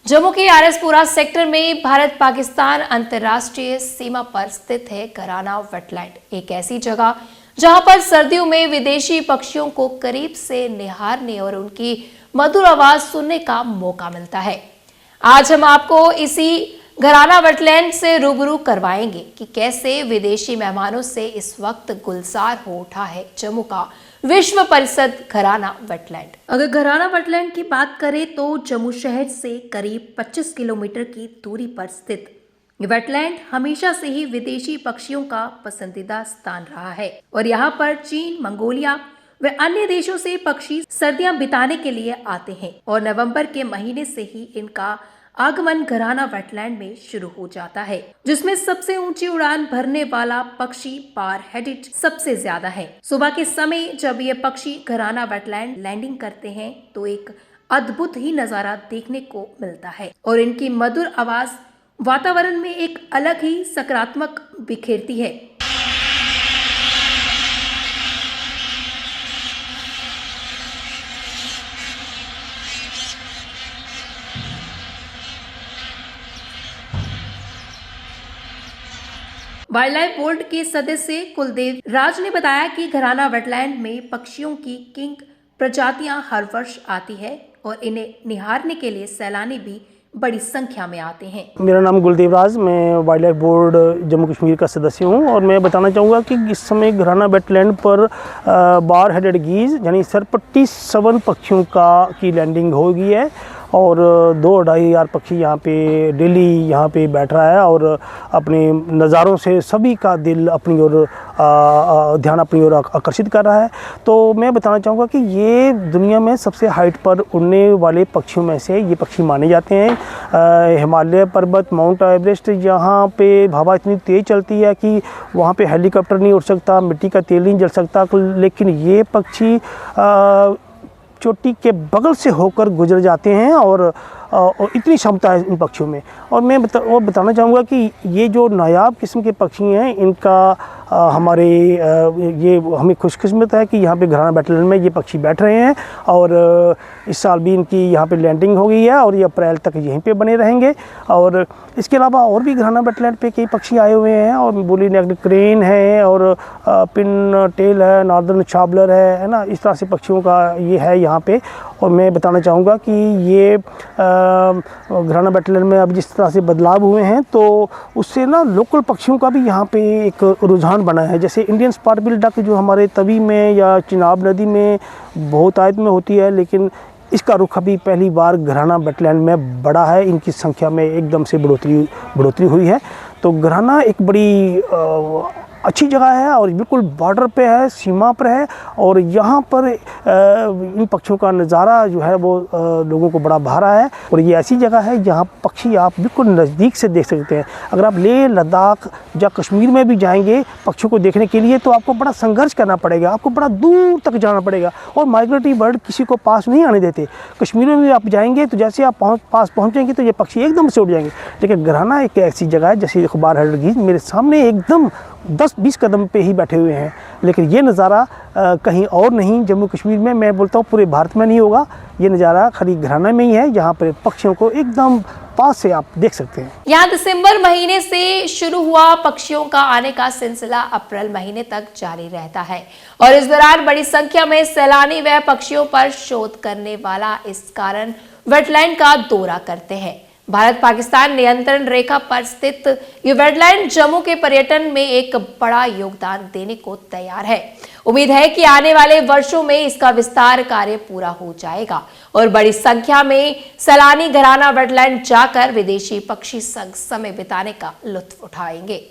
जम्मू के आरएसपुरा सेक्टर में भारत पाकिस्तान अंतर्राष्ट्रीय सीमा पर स्थित है घराना वेटलैंड, एक ऐसी जगह जहां पर सर्दियों में विदेशी पक्षियों को करीब से निहारने और उनकी मधुर आवाज सुनने का मौका मिलता है। आज हम आपको इसी घराना वेटलैंड से रूबरू करवाएंगे कि कैसे विदेशी मेहमानों से इस वक्त गुलजार हो उठा है जम्मू का विश्व प्रसिद्ध घराना वेटलैंड। अगर घराना वेटलैंड की बात करें तो जम्मू शहर से करीब 25 किलोमीटर की दूरी पर स्थित ये वेटलैंड हमेशा से ही विदेशी पक्षियों का पसंदीदा स्थान रहा है और यहाँ पर चीन, मंगोलिया व अन्य देशों से पक्षी सर्दियां बिताने के लिए आते हैं और नवंबर के महीने से ही इनका आगमन घराना वेटलैंड में शुरू हो जाता है, जिसमें सबसे ऊंची उड़ान भरने वाला पक्षी पार हेडेड सबसे ज्यादा है। सुबह के समय जब ये पक्षी घराना वेटलैंड लैंडिंग करते हैं तो एक अद्भुत ही नजारा देखने को मिलता है और इनकी मधुर आवाज वातावरण में एक अलग ही सकारात्मक बिखेरती है। वाइल्ड लाइफ बोर्ड के सदस्य कुलदेव राज ने बताया कि घराना वेटलैंड में पक्षियों की किंग प्रजातियां हर वर्ष आती है और इन्हें निहारने के लिए सैलानी भी बड़ी संख्या में आते हैं। मेरा नाम कुलदेव राज, मैं wild life board Jammu Kashmir का सदस्य हूं और मैं बताना चाहूँगा कि इस समय घराना वेटलैंड पर बार हेडेड गीज यानी सरपट्टी 7 पक्षियों की लैंडिंग हो गई है और 2-2.5 हज़ार पक्षी यहाँ पे डेली यहाँ पे बैठ रहा है और अपने नज़ारों से सभी का दिल अपनी ओर ध्यान अपनी ओर आकर्षित कर रहा है। तो मैं बताना चाहूँगा कि ये दुनिया में सबसे हाइट पर उड़ने वाले पक्षियों में से ये पक्षी माने जाते हैं। हिमालय पर्वत, माउंट एवरेस्ट, यहाँ पे हवा इतनी तेज़ चलती है कि वहाँ पे हेलीकॉप्टर नहीं उड़ सकता, मिट्टी का तेल नहीं जल सकता, लेकिन ये पक्षी चोटी के बगल से होकर गुजर जाते हैं और इतनी क्षमता है इन पक्षियों में। और मैं बताना चाहूँगा कि ये जो नायाब किस्म के पक्षी हैं इनका ये हमें खुशकिस्मत है कि यहाँ पे घराना वेटलैंड में ये पक्षी बैठ रहे हैं और इस साल भी इनकी यहाँ पे लैंडिंग हो गई है और ये अप्रैल तक यहीं पे बने रहेंगे। और इसके अलावा और भी घराना वेटलैंड पे कई पक्षी आए हुए हैं और बोली नेक्ड क्रेन है और पिन टेल है, नॉर्दर्न छाबलर है ना, इस तरह से पक्षियों का ये है यहाँ पे। और मैं बताना चाहूँगा कि ये घराना वेटलैंड में अब जिस तरह से बदलाव हुए हैं तो उससे ना लोकल पक्षियों का भी यहाँ पे एक रुझान बना है। जैसे इंडियन स्पॉट बिल डक जो हमारे तवी में या चिनाब नदी में बहुत आयत में होती है, लेकिन इसका रुख अभी पहली बार घराना वेटलैंड में बढ़ा है, इनकी संख्या में एकदम से बढ़ोतरी हुई है। तो घराना एक बड़ी अच्छी जगह है और बिल्कुल बॉर्डर पे है, सीमा पर है और यहाँ पर इन पक्षियों का नज़ारा जो है वो लोगों को बड़ा भा रहा है। और ये ऐसी जगह है जहाँ पक्षी आप बिल्कुल नज़दीक से देख सकते हैं। अगर आप लेह लद्दाख या कश्मीर में भी जाएंगे पक्षियों को देखने के लिए तो आपको बड़ा संघर्ष करना पड़ेगा, आपको बड़ा दूर तक जाना पड़ेगा और माइग्रेटरी बर्ड किसी को पास नहीं आने देते। कश्मीर में भी आप जाएंगे तो जैसे आप पास पहुँचेंगे तो ये पक्षी एकदम से उड़ जाएंगे। लेकिन घराना एक ऐसी जगह है, जैसे बार हेडेड गीज मेरे सामने एकदम 10-20 कदम पे ही बैठे हुए हैं, लेकिन ये नज़ारा कहीं और नहीं जम्मू कश्मीर में, मैं बोलता हूँ पूरे भारत में नहीं होगा। ये नज़ारा खाली घराना में ही है जहाँ पर पक्षियों को एकदम पास से आप देख सकते हैं। यहाँ दिसंबर महीने से शुरू हुआ पक्षियों का आने का सिलसिला अप्रैल महीने तक जारी रहता है और इस दौरान बड़ी संख्या में सैलानी व पक्षियों पर शोध करने वाला इस कारण वेटलैंड का दौरा करते हैं। भारत पाकिस्तान नियंत्रण रेखा पर स्थित ये वेटलैंड जम्मू के पर्यटन में एक बड़ा योगदान देने को तैयार है। उम्मीद है कि आने वाले वर्षों में इसका विस्तार कार्य पूरा हो जाएगा और बड़ी संख्या में सैलानी घराना वेटलैंड जाकर विदेशी पक्षी संग समय बिताने का लुत्फ उठाएंगे।